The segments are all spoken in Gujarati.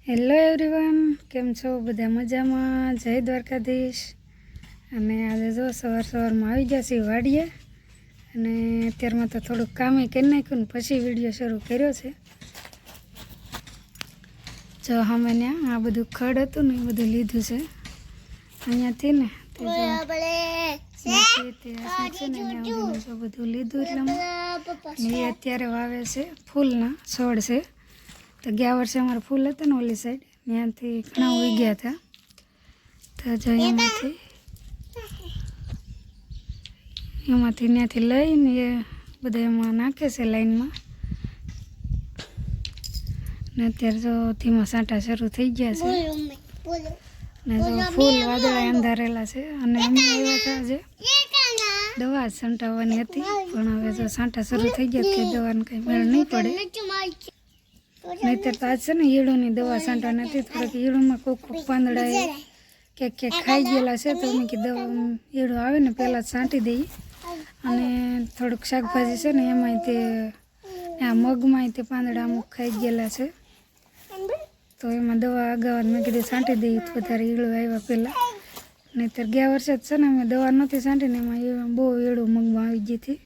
હેલો એવરીવન, કેમ છો? બધા મજામાં? જય દ્વારકાધીશ. અને આજે જો સવારમાં આવી ગયા છીએ વાડીએ, અને અત્યારમાં તો થોડુંક કામે કરી નાખ્યું ને પછી વિડીયો શરૂ કર્યો છે. જો અમે ત્યાં આ બધું ખડ હતું ને એ બધું લીધું છે અહીંયાથી ને તે બધું લીધું એટલે એ અત્યારે વાવે છે. ફૂલના છોડ છે. તો ગયા વર્ષે અમારે ફૂલ હતા ને ઓલી સાઈડ ત્યાંથી ઘણા ઉઈ ગયા હતા. તો જો એમાંથી ત્યાંથી લઈને એ બધા એમાં નાખે છે લાઈનમાં. ને અત્યારે જો ધીમા સાંટા શરૂ થઈ ગયા છે ને જો ફૂલ વાદળા અંધારેલા છે. અને અમે આવ્યા હતા આજે દવા છંટાવવાની હતી, પણ હવે જો સાંટા શરૂ થઈ ગયા કે દવાનું કંઈ મેળ નહીં પડે. નહીંતર તો આજ છે ને ઈયળોની દવા છાંટવા નથી. થોડાક ઈયળોમાં કોક પાંદડા ક્યાંક ખાઈ ગયેલા છે, તો અમે કીધું ઈયળો આવે ને પહેલાં જ છાંટી દઈએ. અને થોડુંક શાકભાજી છે ને એમાંય તે આ મગમાંય તે પાંદડા અમુક ખાઈ ગયેલા છે, તો એમાં દવા અગાઉ મેં કીધું છાંટી દઈએ તો વધારે ઈયળો આવ્યા પહેલાં. નહીંતર ગયા વર્ષે જ છે ને અમે દવા નહોતી છાંટીને એમાં બહુ ઈયળો મગમાં આવી ગઈ હતી.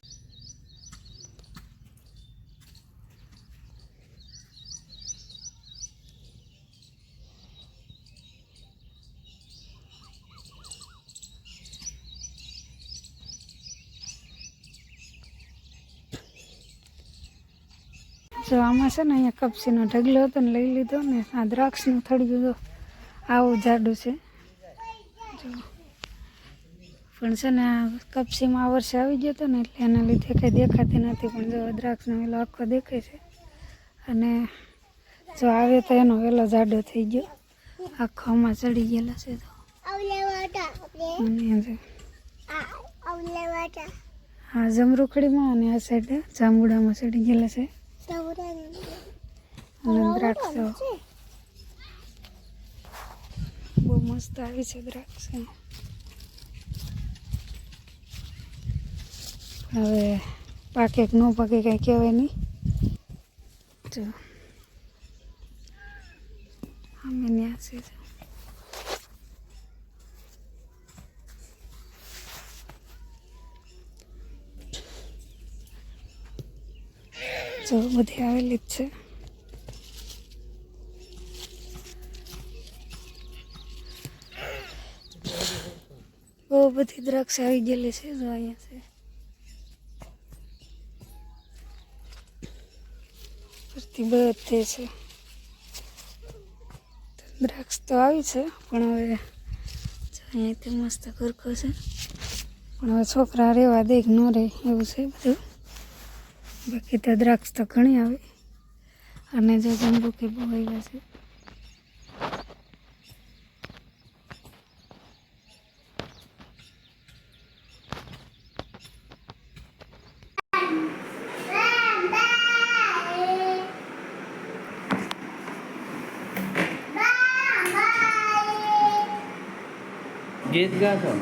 જો આમાં છે ને અહીંયા કપસીનો ઢગલો હતો ને લઈ લીધો ને આ દ્રાક્ષનું થળિયું જો આવું જાડું છે. જો પણ છે ને આ કપસીમાં આ વર્ષે આવી ગયો હતો ને એટલે એના લીધે કંઈ દેખાતી નથી, પણ જો દ્રાક્ષનો વેલો આખો દેખાય છે. અને જો આવે તો એનો વેલો જાડો થઈ ગયો, આખો આમાં ચડી ગયેલા છે. હા જમરૂખડીમાં અને આ સાઈડ જાંબુડામાં ચડી ગયેલા છે. અને દ્રાક્ષ બહુ મસ્ત આવી છે દ્રાક્ષ. હવે પાકે કે ન પાકે કંઈ કહેવાય નહીં. જો અમે ત્યાં છે. જો બધી આવેલી જ છે. બહુ બધી દ્રાક્ષ આવી ગયેલી છે. જો અહીંયા છે ફરતી બધે છે દ્રાક્ષ તો આવી છે, પણ હવે અહીંયાથી મસ્ત કરકો છે. પણ હવે છોકરા રહેવા દે કે ન રહે એવું છે બધું. બાકી તો દ્રાક્ષ તો ઘણી આવી. અને જો જંબુકી બહુ આવ્યા છે. ગીત ગાશો?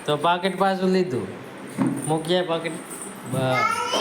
તો પાકીટ પાછું લીધું, મૂક્યા પાકીટ બસ.